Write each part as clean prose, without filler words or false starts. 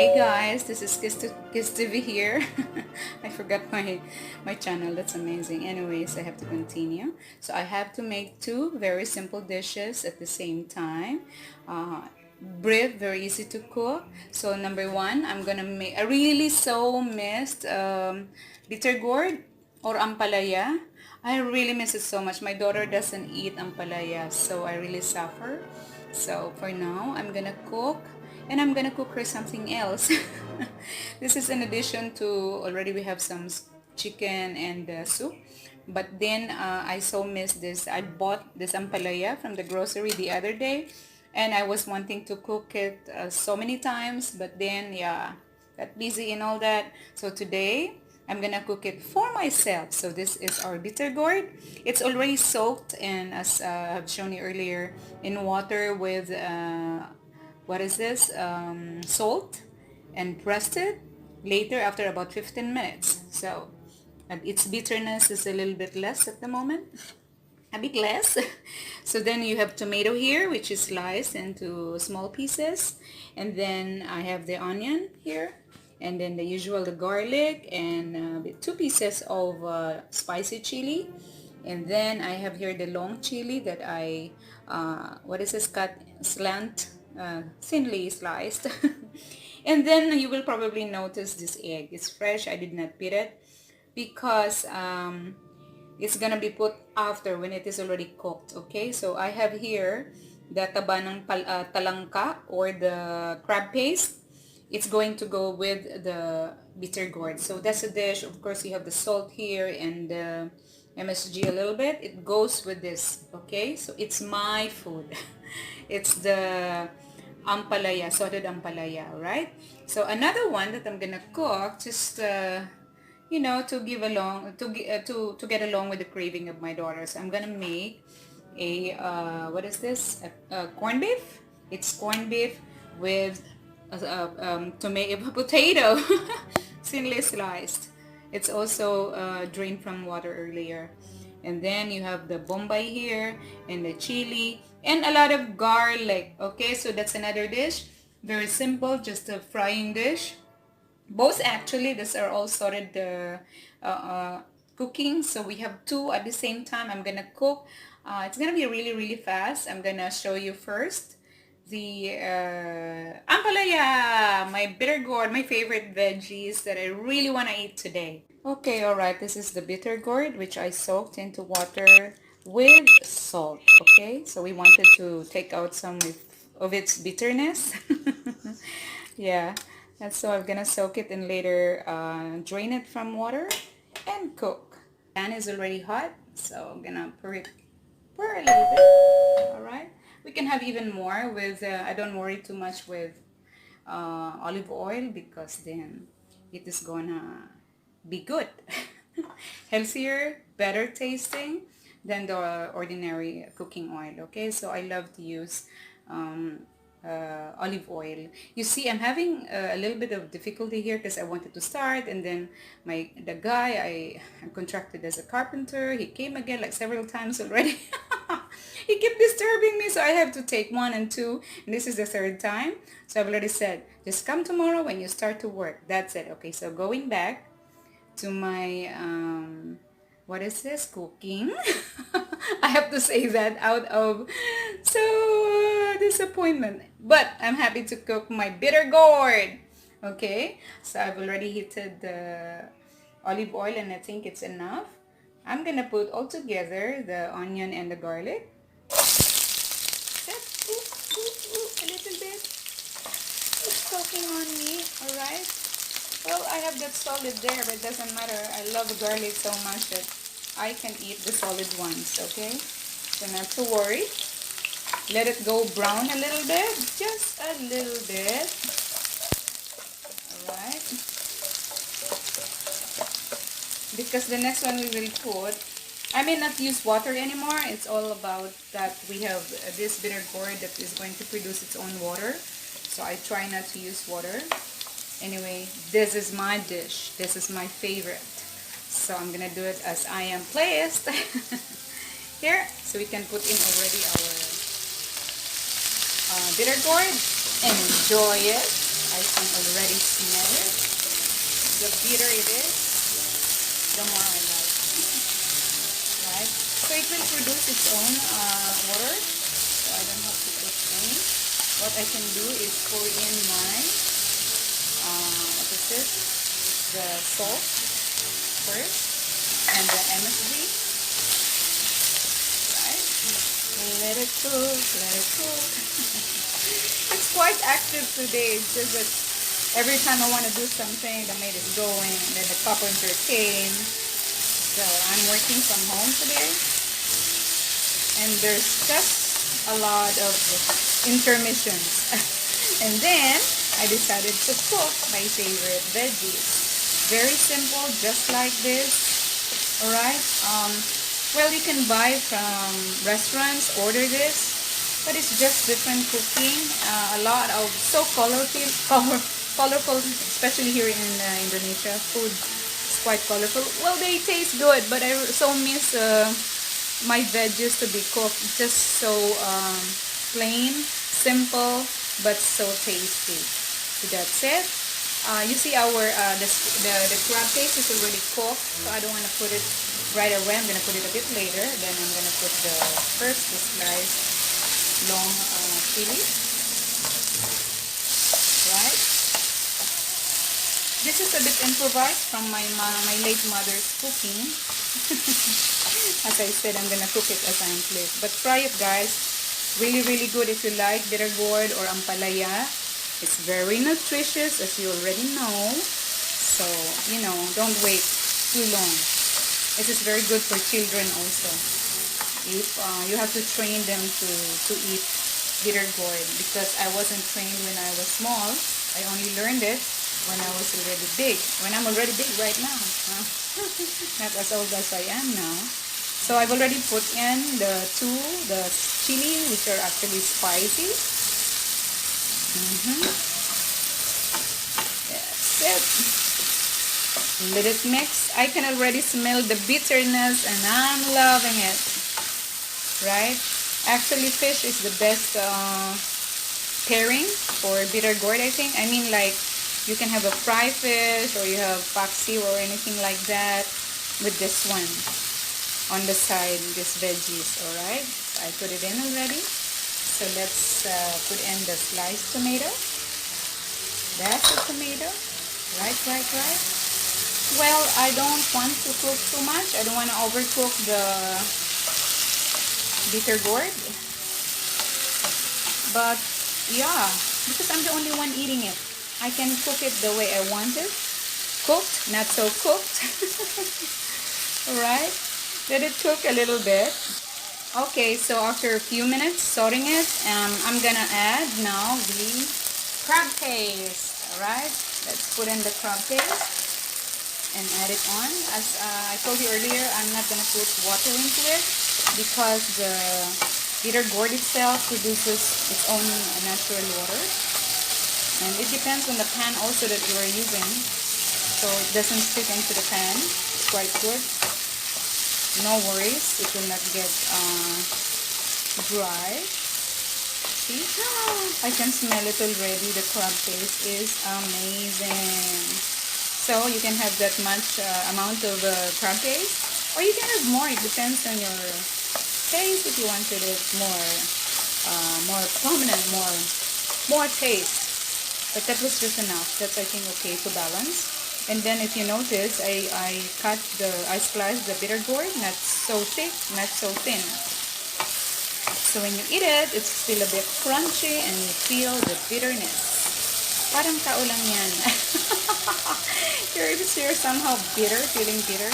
Hey guys, this is Kiss TV here. I forgot my channel. That's amazing. Anyways, I have to continue. So I have to make two very simple dishes at the same time. Brief, very easy to cook. So number one, I'm gonna make. I really so missed bitter gourd or ampalaya. I really miss it so much. My daughter doesn't eat ampalaya, so I really suffer. So for now, I'm gonna cook. And I'm gonna cook her something else. This is in addition to already we have some chicken and soup. But then I so miss this. I bought this ampalaya from the grocery the other day, and I was wanting to cook it so many times. But then yeah, got busy and all that. So today I'm gonna cook it for myself. So this is our bitter gourd. It's already soaked in, as I've shown you earlier, in water with what is this, salt, and pressed it later after about 15 minutes. So its bitterness is a little bit less at the moment, a bit less. So then you have tomato here, which is sliced into small pieces, and then I have the onion here, and then the usual, the garlic, and 2 pieces of spicy chili. And then I have here the long chili that I what is this, cut thinly sliced. And then you will probably notice this egg is fresh. I did not peel it because it's gonna be put after when it is already cooked. Okay, so I have here the taba ng talangka, or the crab paste. It's going to go with the bitter gourd. So that's a dish. Of course, you have the salt here and MSG a little bit. It goes with this. Okay, so it's my food. It's the ampalaya, sauteed ampalaya, right? So another one that I'm gonna cook, just you know, to give along, to get along with the craving of my daughter. So I'm gonna make a what is this? A corned beef. It's corned beef with tomato, potato, thinly sliced. It's also drained from water earlier. And then you have the bombay here, and the chili, and a lot of garlic. Okay, so that's another dish. Very simple, just a frying dish. Both actually, these are all sorted cooking. So we have two at the same time. I'm gonna cook. It's gonna be really fast. I'm gonna show you first the ampalaya, my bitter gourd, my favorite veggies that I really want to eat today. Okay, alright, this is the bitter gourd, which I soaked into water with salt. Okay, so we wanted to take out some of its bitterness. Yeah, and so I'm gonna soak it and later drain it from water and cook. Pan is already hot, so I'm gonna pour a little bit. Alright, we can have even more with, I don't worry too much with olive oil, because then it is gonna be good. Healthier, better tasting than the ordinary cooking oil. Okay, so I love to use olive oil. You see, I'm having a little bit of difficulty here because I wanted to start, and then the guy I contracted as a carpenter, he came again like several times already. He kept disturbing me, so I have to take 1 and 2, and this is the 3rd time. So I've already said, just come tomorrow when you start to work. That's it. Okay, so going back to my what is this, cooking. I have to say that out of disappointment, but I'm happy to cook my bitter gourd. Okay, so I've already heated the olive oil, and I think it's enough. I'm gonna put all together the onion and the garlic. A little bit. It's soaking on me. Alright, well, I have that solid there, but it doesn't matter. I love garlic so much that I can eat the solid ones. Okay, so not to worry. Let it go brown a little bit, just a little bit. Alright, because the next one we will put, I may not use water anymore. It's all about that we have this bitter gourd that is going to produce its own water, so I try not to use water. Anyway, this is my dish. This is my favorite, so I'm gonna do it as I am placed. Here, so we can put in already our bitter gourd and enjoy it. I think already smell it. The bitter it is, the more I like. Right? So it will produce its own water. So I don't have to put any. What I can do is pour in my, what is this? The salt first and the MSG. Right? Let it cook, let it cook. It's quite active today. It's just that every time I want to do something, the maid is going, and then the carpenter came. So I'm working from home today, and there's just a lot of intermissions. And then I decided to cook my favorite veggies. Very simple, just like this. Alright, well, you can buy from restaurants, order this, but it's just different cooking. A lot of so colorful, especially here in Indonesia. Food quite colorful. Well, they taste good, but I so miss my veggies to be cooked just so plain, simple, but so tasty. So that's it. You see our the crab paste is already cooked, so I don't want to put it right away. I'm gonna put it a bit later. Then I'm gonna put the sliced long chili. Right. This is a bit improvised from my late mother's cooking. As I said, I'm gonna cook it as I'm pleased. But try it, guys. Really, really good if you like bittergourd or ampalaya. It's very nutritious, as you already know. So, you know, don't wait too long. This is very good for children also. If you have to train them to eat bittergourd, because I wasn't trained when I was small. I only learned it when I was already big. When I'm already big right now. Not as old as I am now. So I've already put in the chili, which are actually spicy. That's it. Let it mix. I can already smell the bitterness and I'm loving it. Right? Actually, fish is the best pairing for bittergourd, I think. I mean, like, you can have a fry fish or you have paksi or anything like that with this one on the side, this veggies. Alright, so I put it in already. So let's put in the sliced tomato. That's the tomato. Right. Well, I don't want to cook too much. I don't want to overcook the bittergourd. But yeah, because I'm the only one eating it. I can cook it the way I want it. Cooked, not so cooked. Alright, let it cook a little bit. Okay, so after a few minutes sauteing it, I'm gonna add now the crab paste. Alright, let's put in the crab paste and add it on. As I told you earlier, I'm not gonna put water into it because the bittergourd itself produces its own natural water. And it depends on the pan also that you are using, so it doesn't stick into the pan. It's quite good. No worries, it will not get dry. See? I can smell it already. The crab paste is amazing. So you can have that much amount of crab paste, or you can have more. It depends on your taste. If you wanted it more prominent, more taste. But that was just enough. That's, I think, okay to balance. And then if you notice, I spliced the bittergourd, not so thick, not so thin. So when you eat it, it's still a bit crunchy and you feel the bitterness. Parang tao lang yan. You're somehow bitter, feeling bitter.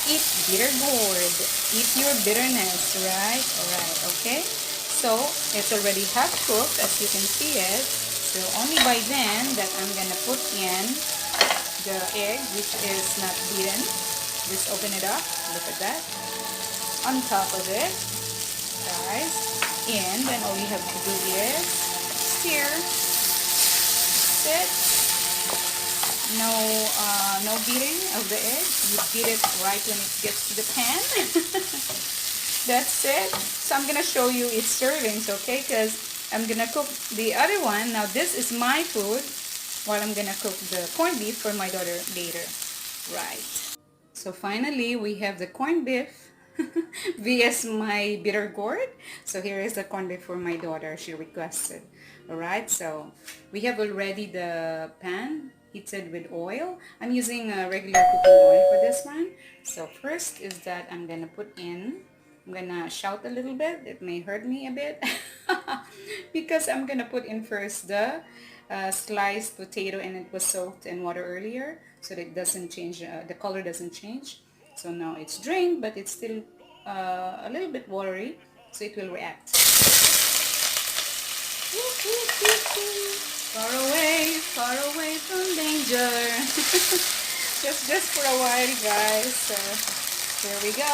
Eat bittergourd. Eat your bitterness, right? Alright, okay? So it's already half cooked, as you can see it. So only by then that I'm gonna put in the egg, which is not beaten. Just open it up. Look at that. On top of it, guys. And then all you have to do is stir. That's it. No beating of the egg. You beat it right when it gets to the pan. That's it. So I'm gonna show you its servings, okay? Because I'm gonna cook the other one. Now this is my food. while I'm gonna cook the corned beef for my daughter later. Right. So finally, we have the corned beef vs my bitter gourd. So here is the corned beef for my daughter. She requested. Alright, so we have already the pan heated with oil. I'm using a regular cooking oil for this one. So first is that I'm gonna shout a little bit. It may hurt me a bit because I'm gonna put in first the sliced potato, and it was soaked in water earlier, so that it doesn't change, the color doesn't change. So now it's drained, but it's still a little bit watery, so it will react. Far away from danger. just for a while, guys. So here we go.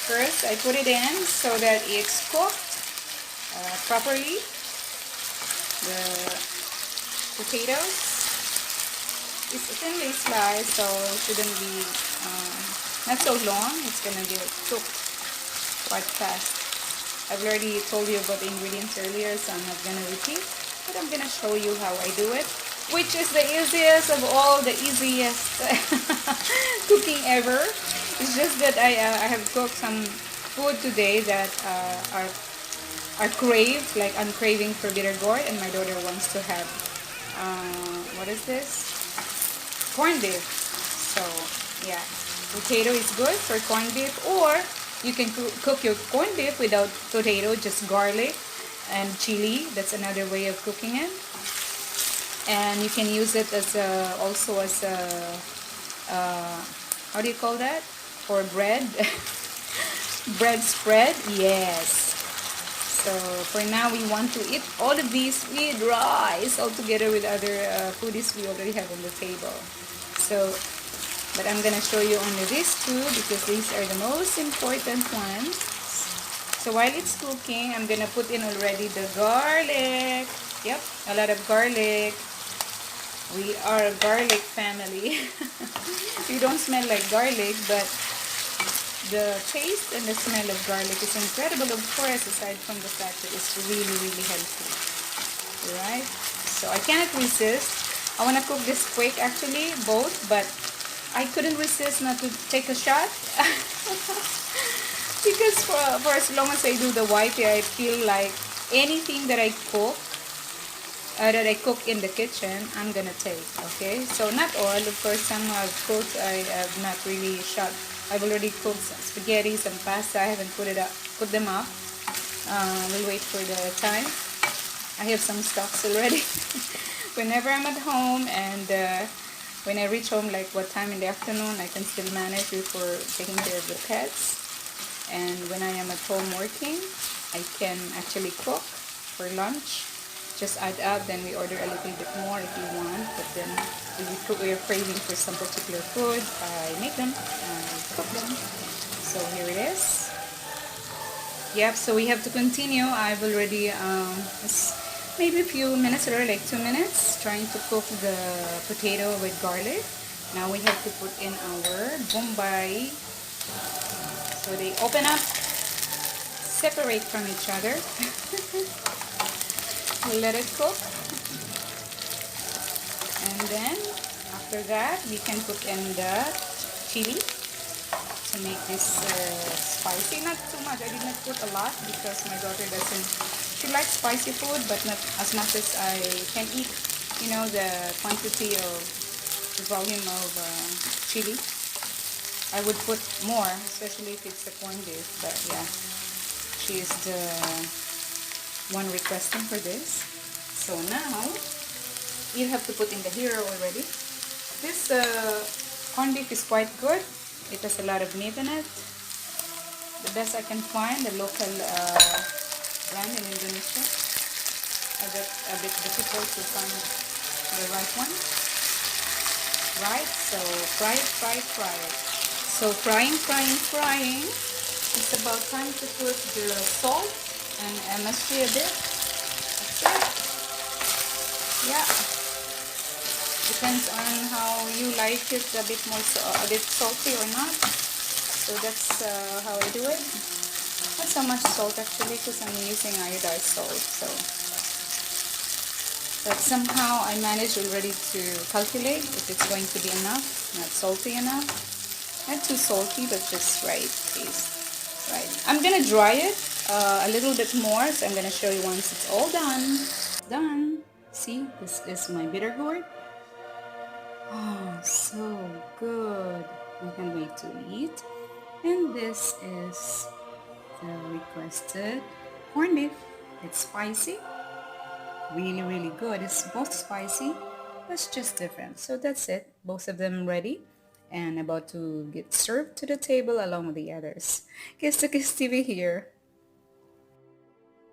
First, I put it in so that it's cooked properly. The potatoes is thinly sliced, so it shouldn't be not so long. It's gonna get cooked quite fast. I've already told you about the ingredients earlier, so I'm not gonna repeat, but I'm gonna show you how I do it, which is the easiest of all the easiest cooking ever. It's just that I have cooked some food today that are craved, like I'm craving for bitter gourd, and my daughter wants to have what is this? Corned beef. So yeah, potato is good for corned beef, or you can cook your corned beef without potato, just garlic and chili. That's another way of cooking it. And you can use it as also as a how do you call that? For bread. Bread spread. Yes. So for now, we want to eat all of these with rice all together with other foodies we already have on the table. So, but I'm gonna show you only these two because these are the most important ones. So while it's cooking, I'm gonna put in already the garlic. Yep, a lot of garlic. We are a garlic family. We don't smell like garlic, but the taste and the smell of garlic is incredible, of course, aside from the fact that it's really, really healthy. Right? So I cannot resist. I want to cook this quick, actually, both, but I couldn't resist not to take a shot. Because for as long as I do the wifey, I feel like anything that I cook, in the kitchen, I'm gonna take. Okay, so not all. Of course, some I've cooked, I have not really shot. I've already cooked some spaghetti, some pasta. I haven't put them up. We'll wait for the time. I have some stocks already. Whenever I'm at home, and when I reach home, like what time in the afternoon, I can still manage before taking care of the pets. And when I am at home working, I can actually cook for lunch. Just add up, then we order a little bit more if you want. But then if we're craving for some particular food, I make them and cook them. So here it is. Yep, so we have to continue. I've already maybe a few minutes or like 2 minutes trying to cook the potato with garlic. Now we have to put in our bombay. So they open up, separate from each other. We'll let it cook. And then after that we can put in the chili to make this spicy. Not too much. I did not put a lot because my daughter doesn't. She likes spicy food, but not as much as I can eat. You know, the quantity of the volume of chili. I would put more, especially if it's a corned beef. But yeah, she is the one requesting for this. So now you have to put in the hero already. This corned beef is quite good. It has a lot of meat in it. The best I can find, the local brand in Indonesia. A bit difficult to find the right one. Right, so fry it. So frying. It's about time to put the salt and MSG a bit. That's it. Yeah. Depends on how you like it, a bit salty or not. So that's how I do it. Not so much salt actually, because I'm using iodized salt. So But somehow I managed already to calculate if it's going to be enough, not salty enough. Not too salty, but just right taste. Right. I'm gonna dry it a little bit more, so I'm gonna show you once it's all done. Done. See, this is my bitter gourd. Oh, so good. I can't wait to eat. And this is the requested corned beef. It's spicy. Really, really good. It's both spicy, but it's just different. So that's it. Both of them ready and about to get served to the table along with the others. Kiss to Kiss TV here.